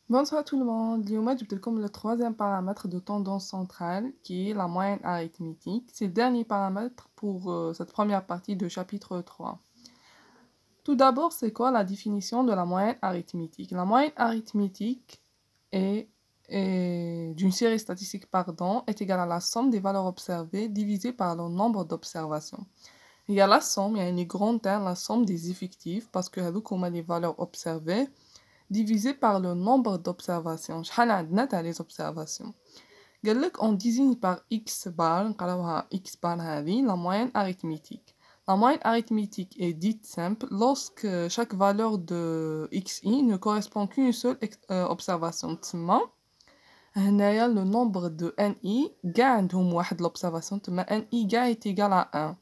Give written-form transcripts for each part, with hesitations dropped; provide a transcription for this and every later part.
Bonsoir tout le monde. اليوم جبت لكم le troisième paramètre de tendance centrale qui est la moyenne arithmétique. C'est le dernier paramètre pour cette première partie de chapitre 3. Tout d'abord, c'est quoi la définition de la moyenne arithmétique? La moyenne arithmétique d'une série statistique est égale à la somme des valeurs observées divisée par le nombre d'observations. Il y a la somme, il y a une grande terme, la somme des effectifs parce que les valeurs observées divisé par le nombre d'observations. شحال عندنا تاع les observations. قالك on désigne par x bar نقراوها x bar هذه la moyenne arithmétique. La moyenne arithmétique est dite simple lorsque chaque valeur de xi ne correspond qu'une seule observation. تما هنايا le nombre de ni كاع عندهم واحد l'observation. تما ni كاع est égal à 1.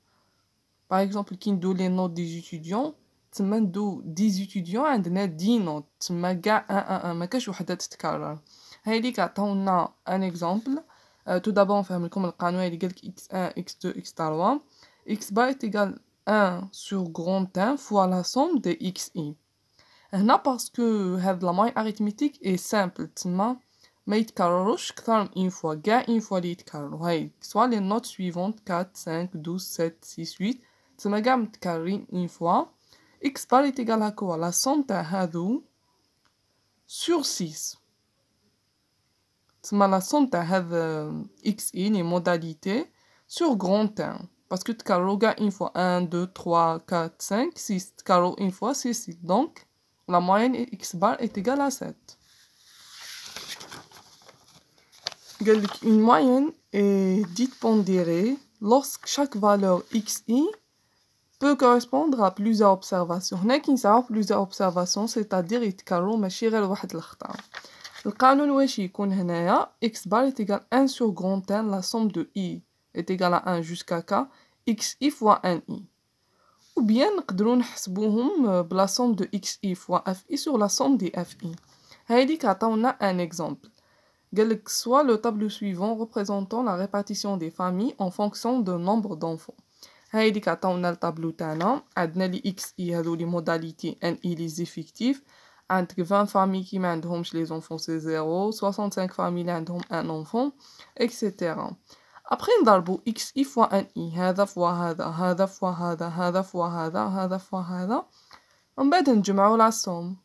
Par exemple, كي ندو les notes des étudiants تما ندو 10 étudiants عندنا 10 نوت تما كاع 1 ما كاش وحده تتكرر. هايليك عطاونا ان اكزامبل. تو دابور نفهم لكم القانون اللي قالك x1 x2 x3 x bar est égal 1 sur grand 1 fois la somme de xi. هنا باسكو هاد لا موين arithmétique est simple تما ما يتكرروش اكثر من اون فوا كاع اون فوا اللي يتكرروا. هاي سوا لي نوت سويفونت 4 5 12 7 6 8 تما كاع متكررين اون فوا. x bar est égal à quoi? La somme تاع هادو sur 6. تسمى la somme تاع هاد xi les modalités sur grand 1 parce que تكرروا كاع une fois 1 2 3 4 5 6 تكرروا une fois c'est 6 donc la moyenne x bar est égale à 7. قالك une moyenne est dite pondérée lorsque chaque valeur xi peut correspondre à plusieurs observations. هنا كي نساو plusieurs observations c'est-à-dire يتكرروا ماشي غير واحد الخطا. القانون واش يكون هنايا x bar est égal 1 sur grand N la somme de i est égale à 1 jusqu'à k xi fois ni. Ou bien نقدروا نحسبوهم بلا somme de xi fois fi sur la somme des fi. هايديك عطاونا un exemple. قالك soit le tableau suivant représentant la répartition des familles en fonction d'un nombre d'enfants. هايديك عطاونا الطابلو تاعنا عندنا لي اكس اي هادو لي موداليتي ان اي لي زيفيكتيف. عندك 20 فامي كي ما عندهمش لي زونفون سي 0 65 فامي اللي عندهم ان اونفون اكسيتيرا. ابري نضربو اكس اي فوا ان اي هذا فوا هذا هذا فوا هذا هذا فوا هذا هذا فوا هذا ومن بعد نجمعو لا سوم.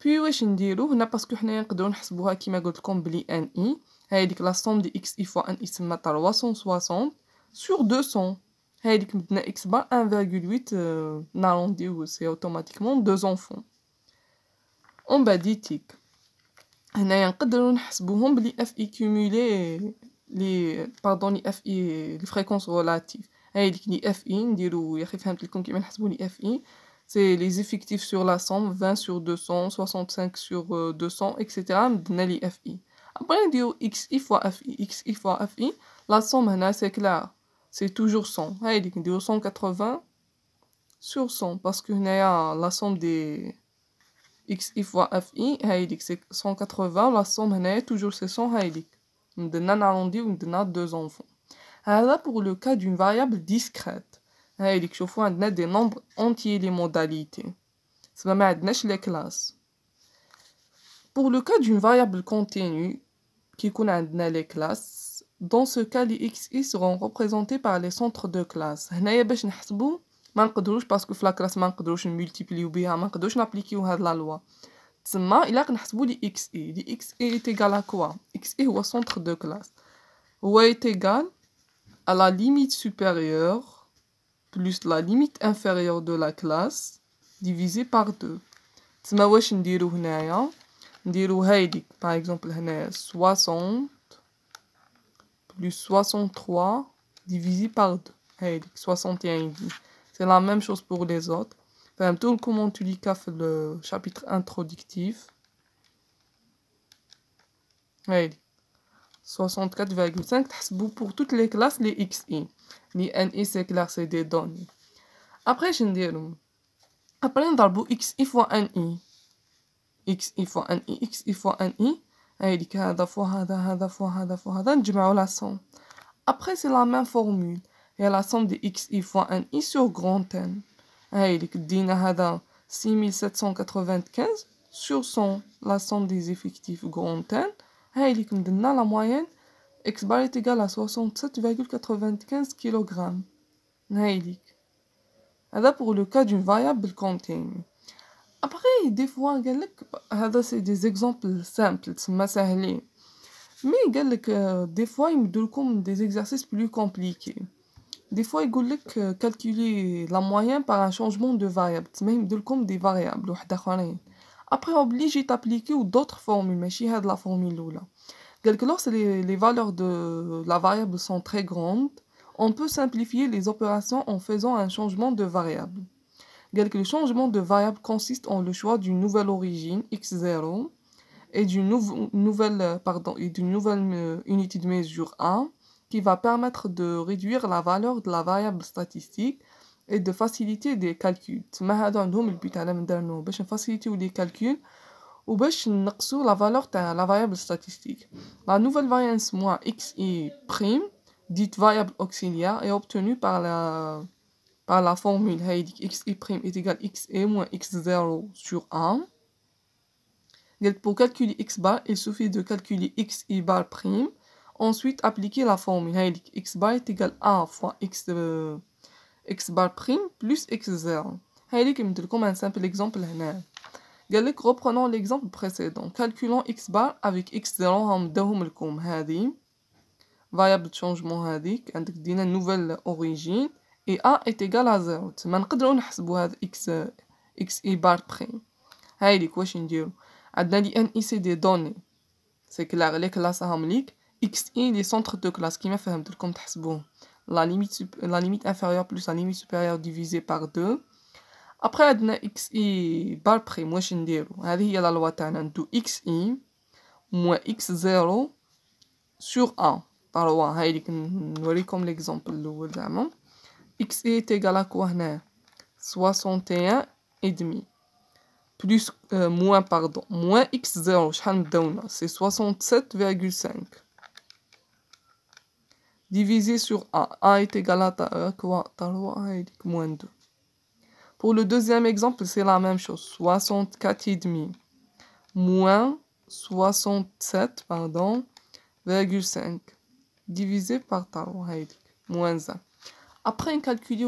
بي واش نديرو هنا باسكو حنايا نقدروا نحسبوها كيما قلت لكم بلي ان اي هايديك لا سوم دي اكس اي فوا ان اي تسمى 360 sur 200. هايديك مدنا x bar 1,8 نارondيو سي اوتوماتيكمون 2 enfants. اون بعديتيك هنايا نقدروا نحسبوهم بلي اف اي كومولي لي باردون لي اف اي لي فريكونس ريلاتيف. هايديك لي اف اي نديرو يا اخي فهمت لكم كيما نحسبوا لي اف اي سي لي زيفيكتيف سور لا سوم 20 sur 200 65 sur 200 اكسيتيرا مدنا لي اف اي. ابري نديرو x i fois f i x i fois f i la somme هنا سي كلار c'est toujours 100. هايديك نديرو 180 sur 100 parce que هنايا la somme des xi fois fi هايديك c'est 180 la somme هنايا toujours c'est 100 هايديك ندنا نارondيو ندنا 2 enfants. هذا pour le cas d'une variable discrète. هايديك شوفوا عندنا des nombres entiers les modalités تسمى ما عندناش les classes. Pour le cas d'une variable continue qui يكون عندنا les classes. Dans ce cas, les xi seront représentés par les centres de classe. هنايا باش نحسبو ما نقدروش باسكو في لا كلاس ما نقدروش نملتيبليو بها ما نقدروش نابليكيو هاد لا لوا. تسمى الا نحسبو لي xi لي xi est égal à quoi? xi هو centre de classe هو est égal à la limite supérieure plus la limite inférieure de la classe divisé par 2. تسمى واش نديرو هنايا نديرو هايديك par exemple هنايا 60 plus 63 divisé par 2. Hey, 61. C'est la même chose pour les autres. Enfin, tout comment tu lis fait le chapitre introductif. Hey, 64,5 pour toutes les classes, les xi. Les ni, c'est clair, c'est des données. Après, je vais dire, après, on va xi fois ni. xi fois ni, xi fois ni. هايديك هذا فوا هذا هذا فوا هذا فوا هذا نجمعو لا somme. Après c'est la même formule. Il y a la somme de xi fois ni sur grand N. هايديك دينا هذا 6795 sur 100 la somme des effectifs grand N. هاي مدلنا la moyenne x bar est égale à 67,95 kg. هاي هذا pour le cas d'une variable continue. Après, des fois, c'est des exemples simples, تسمى ساهلين. Mais des fois, ils me donnent des exercices plus compliqués. Des fois, ils disent calculer la moyenne par un changement de variable. Mais ils me donnent des variables. Après, obligé d'appliquer d'autres formules, mais c'est la formule là. Lorsque les valeurs de la variable sont très grandes, on peut simplifier les opérations en faisant un changement de variable. Le changement de variable consiste en le choix d'une nouvelle origine, x0, et d'une nouvelle unité de mesure A, qui va permettre de réduire la valeur de la variable statistique et de faciliter des calculs. Le but de faciliter les calculs ou de la valeur de la variable statistique. La nouvelle variance moins xi', dite variable auxiliaire, est obtenue par la formule xi' est égal à xe moins x0 sur 1. Pour calculer x bar, il suffit de calculer xi bar prime. Ensuite, appliquer la formule x bar est égal à a fois x bar prime plus x0. Comme un simple exemple. Reprenons l'exemple précédent. Calculons x bar avec x0. Variable de changement avec une nouvelle origine. Et a est égal à 0. نقدروا نحسبوا هذا xi bar prime. واش نديرو عندنا لان سي دي دوني سي كلار لي كلاسهم ليك x i les centres de classe كيما فهمت لكم تحسبوهم la limite inférieure plus la limite supérieure divisée par 2. après عندنا xi bar prime واش نديرو هذه هي لا لوا تاعنا ندو xi moins x0 sur 1 par loi هايليك نوريكم ليكزامبل الاول زعما xi est égal à quoi هنا 61 et demi plus moins x0 c'est 67,5 divisé sur a est égal à quoi moins 2. Pour le deuxième exemple, c'est la même chose, 64 et demi moins 67 ,5 divisé par moins 1. Après calculer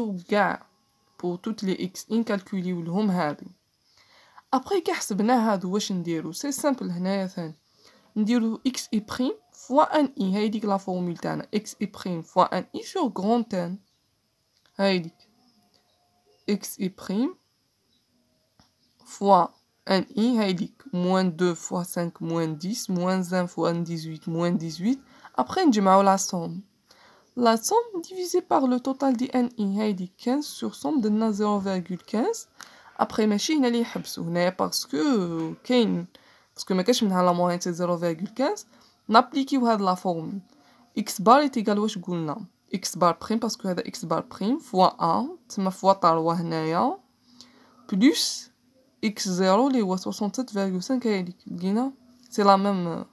pour toutes les x calculer لهم هذه. Après كحسبنا هادو واش نديرو سي سامبل هنايا ثاني نديرو x i prime fois un i هايديك لا فورمول تاعنا x i prime fois un i sur grand N هايديك x i prime fois un i هايديك moins 2 fois 5 moins 10 moins 1 fois 18 moins 18. Après نجمعو la somme divisée par le total دي n i هايديك 15 sur somme درنا 0,15. Après ماشي هنا اللي يحبسو هنايا باسكو كاين باسكو ما كاش منها لا موين سي 0,15 نابليكيو هاد لا فورمول x بار ايتيغال واش قلنا x بار بريم باسكو هذا x بار بريم فوا ا تما فوا طالوا هنايا بلس x0 اللي هو 67,5 هايليك لقينا سي لا ميم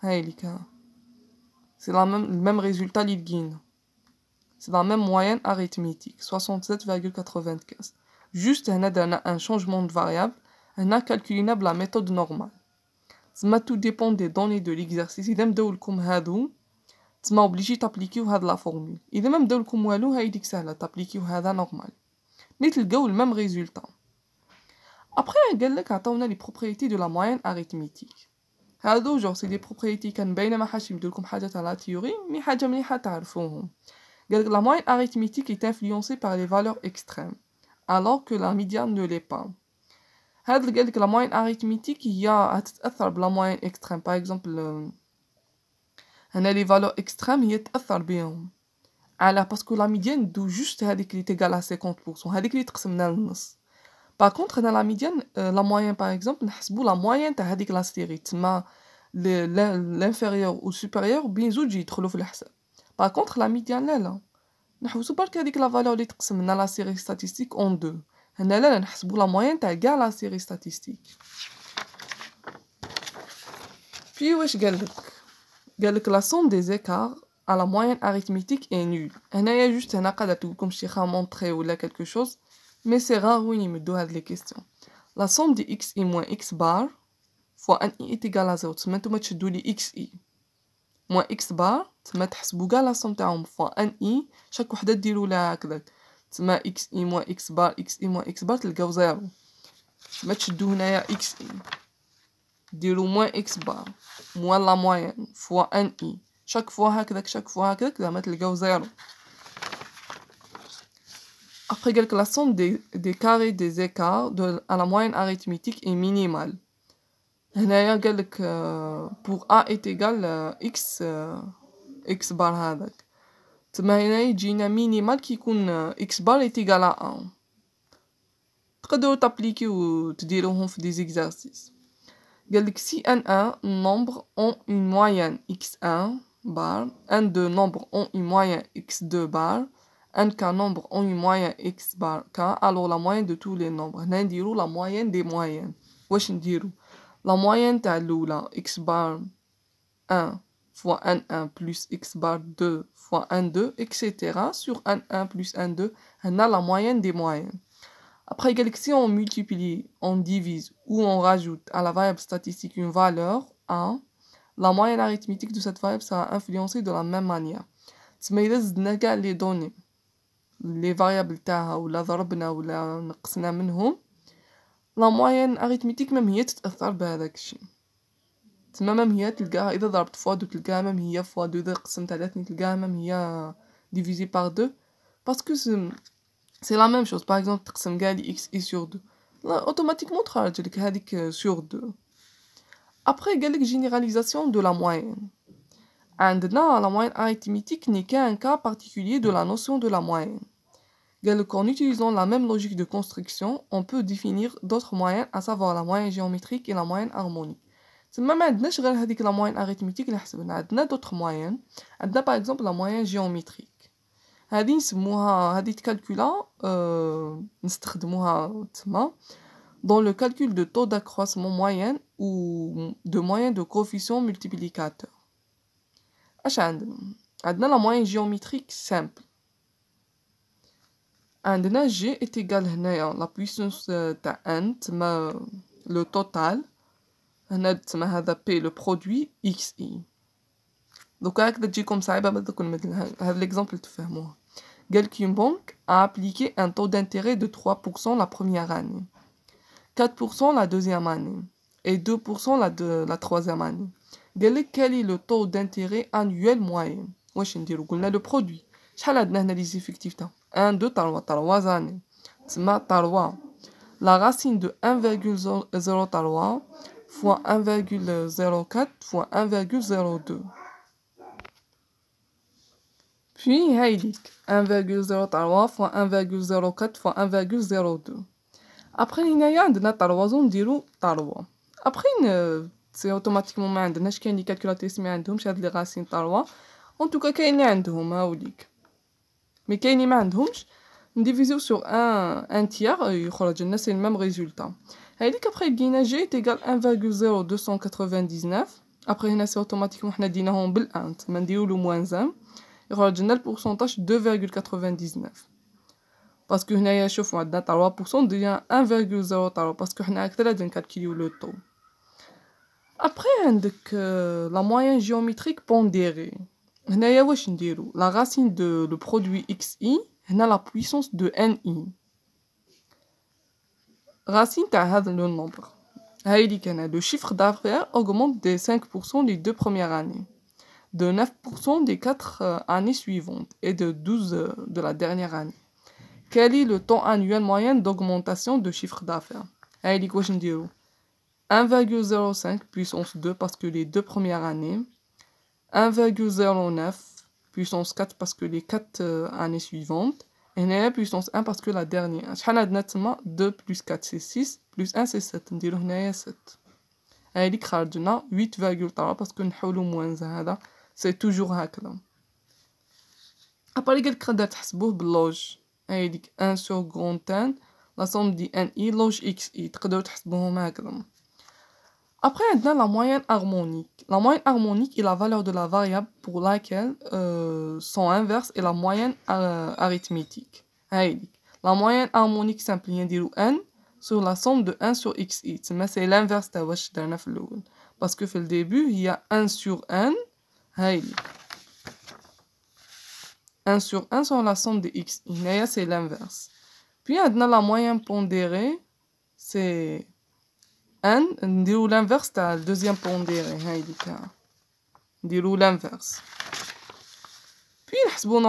هايليك سي لا ميم الميم ريزولطا اللي لقينا سي لا ميم موين اريثميتيك 67,95. Juste un changement de variable, on a calculé la méthode normale. Tout dépend des données de l'exercice. Si vous avez obligé d'appliquer la formule. Si vous avez d'appliquer la normale. Mais vous avez le même résultat. Après, on a les propriétés de la moyenne arithmétique. C'est des propriétés qui sont la théorie, mais la moyenne arithmétique est influencée par les valeurs extrêmes, alors que la médiane ne l'est pas. La moyenne arithmétique هي تتأثر بلا moyenne extrême. Par exemple, هنا les valeurs extrêmes هي تتأثر بهم. Parce que la médiane دو juste هذيك اللي تيغال à 50%. هذيك اللي تقسمنا للنص. Par contre, هنا la médiane, la moyenne par exemple, نحسبو la moyenne تاع هذيك لا série. تما l'inférieur ou supérieur بين زوج يدخلوا في الحساب. Par contre, la médiane لا. نحوسو برك هذيك لا فالور اللي تقسمنا لا série statistique en deux. هنا لا نحسبو لا موين تاع كاع لا série statistique. Puis واش قالك la somme des écarts à la moyenne arithmétique est nulle. هنايا juste هنا قاعدة تقولكم شي خا montrer ولا quelque chose, mais c'est rare وين يمدو هاد les questions. la somme de xi moins x bar fois ni est égal à 0. تسمى نتوما تشدو لي xi moins x bar تسمى تحسبو كاع لا somme تاعهم fois ni شاك وحدة ديرو لها هكذاك تسمى xi moins x bar xi moins x bar تلقاو 0. تسمى تشدو هنايا xi ديرو moins x bar moins la moyenne fois ni chaque fois هكذاك زعما تلقاو 0. Après, la somme des carrés des écarts à la moyenne arithmétique est minimale. Pour A est égal x bar هذاك. تما هنا يجينا minimal كي يكون x bar est égal à 1. تقدروا تابليكي وتديروهم في des exercices. قالك si n1 nombre ont une moyenne x1 bar, n2 nombre ont une moyenne x2 bar, nk nombre ont une moyenne x bar k, alors la moyenne de tous les nombres. هنا نديرو la moyenne des moyennes. واش نديرو la moyenne تاع الاولى x bar 1 fois n1 plus x bar 2 fois n2 etc. sur n1 plus n2 هنا la moyenne des moyennes. Après, si on multiplie, on divise ou on rajoute à la variable statistique une valeur A, la moyenne arithmétique de cette variable sera influencée de la même manière. تسمى إذا زدنا كاع les données les variables تاعها ولا ضربنا ولا نقصنا منهم la moyenne arithmétique même هي تتأثر بهذاك الشيء. تسمى مام هي تلقاها إذا ضربت فوا دو تلقاها مام هي فوا دو، إذا قسمت على 2 تلقاها مام هي divisé par 2 parce que c'est la même chose. Par exemple تقسم كاع لي xi sur 2 automatiquement تخرج لك هذيك sur 2. Après قالك généralisation de la moyenne. عندنا la moyenne arithmétique n'est qu'un cas particulier de la notion de la moyenne. En utilisant la même logique de construction, on peut définir d'autres moyennes, à savoir la moyenne géométrique et la moyenne harmonique. تما ما عندناش غير هذيك la moyenne arithmétique اللي حسبنا، عندنا d'autres moyennes. عندنا par exemple la moyenne géométrique. هذه نسموها هذه تكالكولا نستخدموها تما dans le calcul de taux d'accroissement moyen ou de moyenne de coefficient multiplicateur. اش عندنا la moyenne géométrique simple. عندنا g est égal هنايا la puissance تاع n تما le total هنا تسمى هذا p le produit xi. دوكا هكذا تجيكم صعيبة ما تكون مثل هذا l'exemple تفهموها. قال qu'une banque a appliqué un taux d'intérêt de 3% la première année, 4% la deuxième année et 2% la troisième année. قال لك quel est le taux d'intérêt annuel moyen. واش نديرو؟ قلنا le produit. شحال عندنا هنا لي زيفيكتيف تاعو 1 2 3 années تسمى 3 la racine de 1,03 fois 1,04 fois 1,02. Puis هايديك 1,03 fois 1,04 fois 1,02. Après هنايا عندنا 3 نديرو 3. Après سي اوتوماتيكمون ما عندناش كاين لي كالكولاتريس ما عندهمش هاد لي راسين 3. en tout cas كاين اللي عندهم هاوليك مي كاين اللي ما عندهمش نديفيزيو sur un tiers يخرج لنا سي الميم ريزولطا. هايديك après لقينا g est égal 1,0299. après هنا سي اوتوماتيكمون حنا ديناهم بالان تما نديرو له موان 1 يخرج لنا البورسونتاج 2,99 باسكو هنايا شوفوا عندنا 3% ديال 1,03 باسكو حنا اكثر غادي نكالكوليو لو طو. après عندك la moyenne géométrique pondérée. هنايا واش نديرو la racine de le produit xi هنا la puissance de ni racine تاع هذا le nombre. هايدي كان le chiffre d'affaires augmente de 5% les 2 premières années, de 9% des 4 années suivantes et de 12 de la dernière année. Quel est le taux annuel moyen d'augmentation de chiffre d'affaires. هايدي واش نديرو 1,05 puissance 2 parce que les 2 premières années, 1,09 puissance 4 parce que les 4 années suivantes, et هنايا puissance 1 parce que la dernière. شحال عندنا تما 2 plus 4 c'est 6 plus 1 c'est 7 نديرو هنايا 7. هايديك خرجنا 8,3 باسكو نحولو موان هذا c'est toujours هكذا. ابري قالك تقدر تحسبوه باللوج. هايديك 1 sur grand n la somme دي ni log xi تقدروا تحسبوهم هكذا. Après, on a la moyenne harmonique. La moyenne harmonique est la valeur de la variable pour laquelle son inverse est la moyenne arithmétique. La moyenne harmonique simple, n sur la somme de 1 sur xi. C'est l'inverse de واش درنا في الأول. Parce que في le début, il y a 1 sur n. هايلي. 1 sur 1 sur la somme de xi. هنايا c'est l'inverse. Puis عندنا la moyenne pondérée. C'est n. نديرو l'inverse تاع le deuxième pondéré. هايلي تاع. نديرو l'inverse. Puis نحسبو